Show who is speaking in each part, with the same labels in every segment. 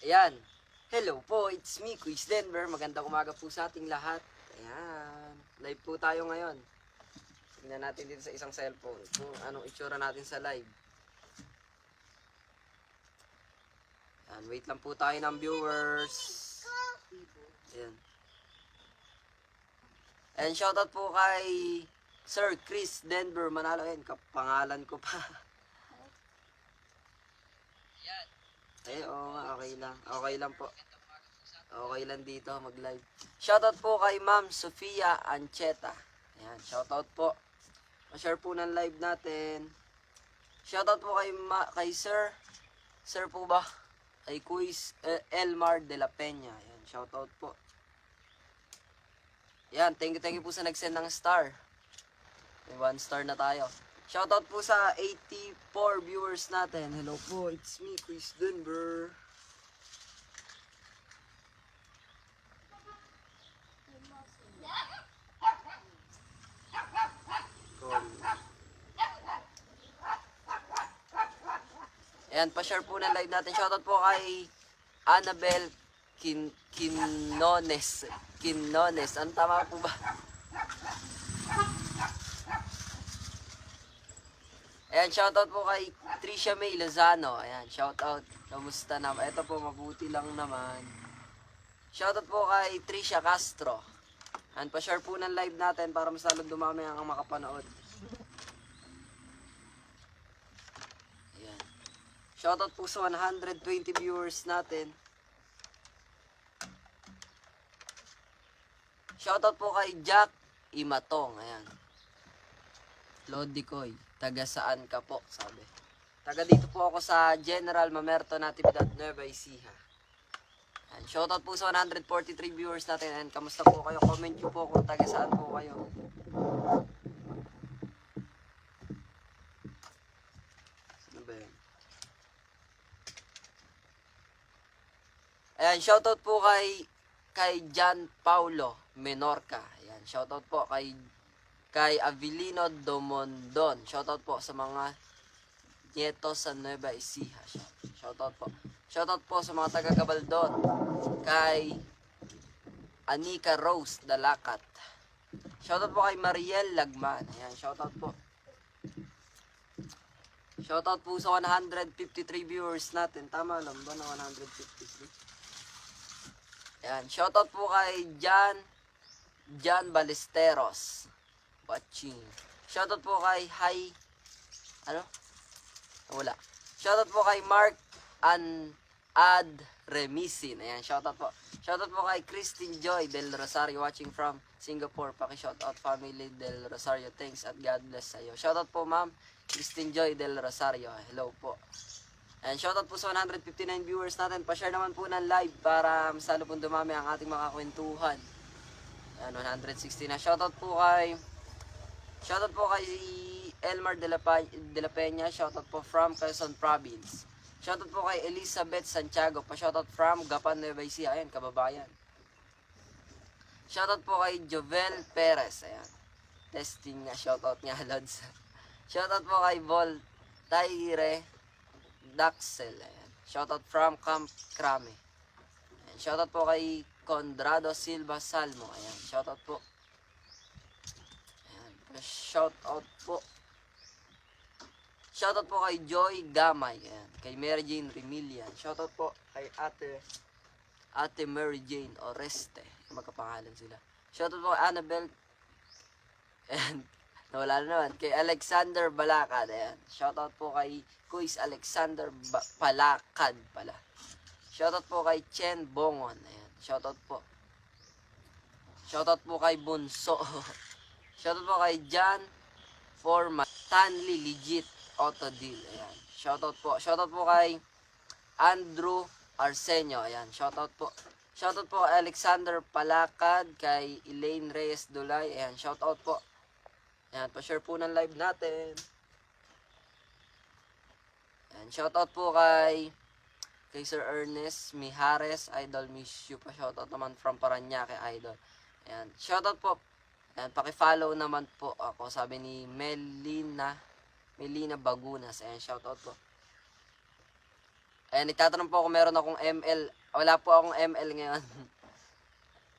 Speaker 1: Ayan. Hello po, it's me, Quiz Denver. Magandang umaga po sa ating lahat. Ayan. Live po tayo ngayon. Tingnan natin dito sa isang cellphone kung anong itsura natin sa live. Ayan, wait lang po tayo ng viewers. Ayan. And shoutout po kay Sir Chris Denver Manalo. Ayan, kapangalan ko pa. Eh, oo nga, okay lang. Okay lang po. Okay lang dito mag-live. Shoutout po kay Ma'am Sofia Ancheta. Ayan, shoutout po. Ma-share po ng live natin. Shoutout po kay Sir. Sir po ba? Kay Quiz Elmar de la Peña. Ayan, shoutout po. Ayan, thank you po sa nag-send ng star. May 1 star na tayo. Shoutout po sa 84 viewers natin. Hello po, it's me, Chris Denver. Ayan, pa-share po ng live natin. Shoutout po kay Annabel Quinones. Quinones. Ano tama po ba? Ayan, shoutout po kay Tricia May Lozano. Ayan, shoutout. Kamusta naman? Ito po, mabuti lang naman. Shoutout po kay Tricia Castro. Ayan, pa-share po ng live natin para mas lalong dumami ang makapanood. Ayan. Shoutout po sa 120 viewers natin. Shoutout po kay Jack Imatong. Ayan. Lodi Koy. Taga saan ka po? Sabi. Taga dito po ako sa General Mamerto Natividad Nueva Ecija. Ayan. Shoutout po sa 143 viewers natin. And kamusta po kayo? Comment nyo po kung taga saan po kayo. Ano ba yun? Ayan, shoutout po kay John Paulo Menorca. Ayan, shoutout po kay Avelino Domondon. Shoutout po sa mga nieto sa Nueva Ecija. Shoutout po. Shoutout po sa mga taga Gabaldon. Kay Anika Rose Dalakat. Shoutout po kay Mariel Lagman. Ayan, shoutout po. Shoutout po sa 153 viewers natin. Tama lang ba na 153? Ayan, shoutout po kay Jan Ballesteros. Watching. Shoutout po kay wala. Shoutout po kay Mark Ad Remisin. Ayan, shoutout po. Shoutout po kay Christine Joy del Rosario watching from Singapore. Paki-shoutout family del Rosario. Thanks at God bless sa iyo. Shoutout po Ma'am Christine Joy del Rosario. Hello po. And shoutout po sa 159 viewers natin. Pa-share naman po ng live para masalo pong dumami ang ating mga kwentuhan. Ayan, 160 na. Shoutout po kay Elmar de la Peña. Shoutout po from Quezon Province. Shoutout po kay Elizabeth Santiago. Pa-shoutout from Gapan Nueva Ecija. Ayan, kababayan. Shoutout po kay Jovel Perez. Ayan. Testing nga. Shoutout nga, Lods. Shoutout po kay Voltaire Daxel. Ayan. Shoutout from Camp Crame. Ayan. Shoutout po kay Condrado Silva Salmo. Ayan. Shoutout po. Shoutout po. Shoutout po kay Joy Gamay. Ayan. Kay Mary Jane Remilian. Shoutout po kay Ate Mary Jane Oreste. Magkapangalan sila. Shoutout po kay Annabel. And nawala na naman. Kay Alexander Balakad. Ayan. Shoutout po kay Kuis Alexander Palakad pala. Shoutout po kay Chen Bongon. Ayan. Shoutout po. Shoutout po kay Bunso. Shoutout po kay John Forman, Stanley Legit Auto Deal. Ayan. Shoutout po. Shoutout po kay Andrew Arsenio. Ayan. Shoutout po. Shoutout po kay Alexander Palakad, kay Elaine Reyes Dulay. Ayan. Shoutout po. Ayan. Pa-share po ng live natin. Ayan. Shoutout po kay Sir Ernest Mijares. Idol, miss you pa. Shoutout naman from Paranaque, Idol. Ayan. Shoutout po. Ayan, paki-follow naman po ako. Sabi ni Melina Bagunas. Ayan, shoutout po. Ayan, nagtatanong po kung meron akong ML. Wala po akong ML ngayon.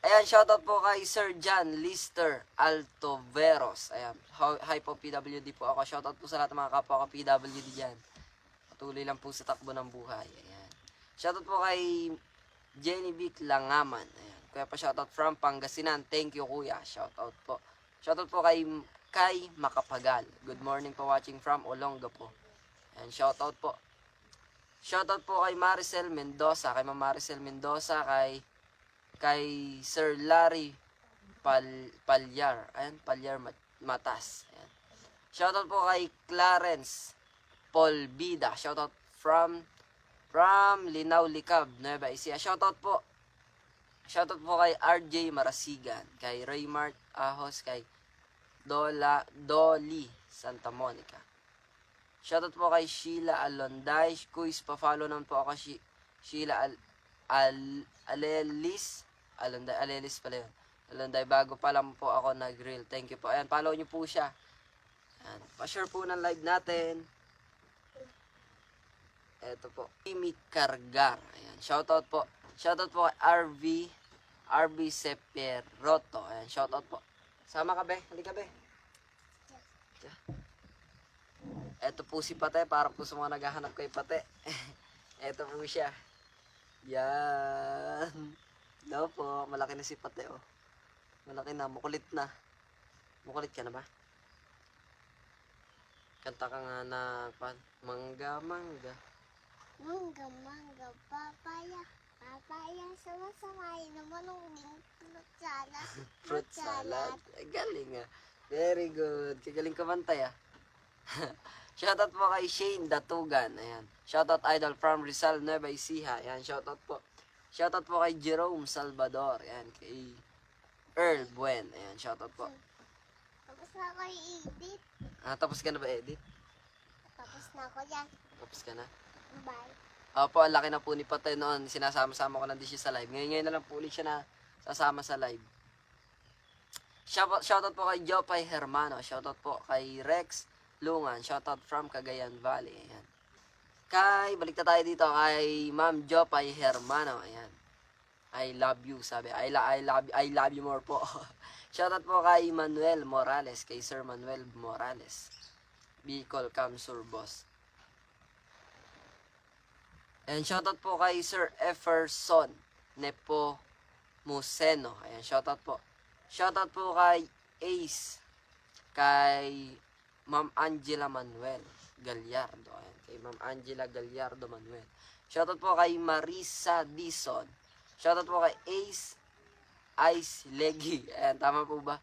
Speaker 1: Ayan, shoutout po kay Sir John Lister Altoveros. Ayan, hi po PWD po ako. Shoutout po sa lahat ng mga kapwa ko PWD dyan. Patuloy lang po sa takbo ng buhay. Ayan. Shoutout po kay Jenny Vic Langaman. Ayan. Kuya pa shoutout from Pangasinan. Thank you kuya. Shoutout po. Shoutout po kay Makapagal. Good morning po watching from Olongapo. Ayan, shoutout po. Shoutout po kay Maricel Mendoza, kay Ma'am Maricel Mendoza, kay Sir Larry Palyar. Ayan, Palyar Matas. Ayan. Shoutout po kay Clarence Polbida. Shoutout from Linaw Likab, Nueva Ecija. Shoutout po. Shoutout po kay RJ Marasigan, kay Raymart Ahos, kay Dolly Santa Monica. Shoutout po kay Sheila Alonday. Kuis, pa-follow naman po ako Sheila Alelis. Alelis pala yun. Alonday, bago pa lang po ako nag-reel. Thank you po. Ayan, follow nyo po siya. Ayan, pa-share po ng live natin. Eto po. Kimi Kargar. Ayan, shoutout po. Shoutout po kay RV Seperoto. Ayan, shoutout po. Sama ka, be. Halika, be. Eto po si Pate, para po sa mga naghahanap kay Pate. Eto po siya. Yan. Daw po, malaki na si Pate, oh. Malaki na, mukulit na. Mukulit ka na ba? Kanta ka nga na, mangga, mangga.
Speaker 2: Mangga, mangga, papaya. Papaya, sama-samay naman ang fruit salad.
Speaker 1: Fruit salad. Ay, galing ah. Very good. Kagaling ka mantay ah. Shoutout po kay Shane Datugan. Ayan. Shoutout idol from Rizal, Nueva Ecija. Ayan, shoutout po. Shoutout po kay Jerome Salvador. Ayan, kay Earl Buen. Ayan, shoutout po.
Speaker 2: Tapos na ako i-edit.
Speaker 1: Tapos ka na ba edit?
Speaker 2: Tapos na ako yan.
Speaker 1: Tapos ka na?
Speaker 2: Bye.
Speaker 1: Opo, ang laki na po ni Patay noon. Sinasama-sama ko na din siya sa live. Ngayon na lang po ulit siya na sasama sa live. Shoutout po kay Jopay Hermano. Shoutout po kay Rex Lungan. Shoutout from Cagayan Valley. Ayan. Balik na tayo dito kay Ma'am Jopay Hermano. Ayan. I love you, sabi. I love you more po. Shoutout po kay Manuel Morales. Kay Sir Manuel Morales. Bicol Camsur Boss. And shoutout po kay Sir Efferson Nepomuceno. Ayan, shoutout po. Shoutout po kay Ace. Kay Ma'am Angela Manuel Gallardo. Ayan, kay Ma'am Angela Gallardo Manuel. Shoutout po kay Marisa Dison. Shoutout po kay Ace Legi. Ayan, tama po ba?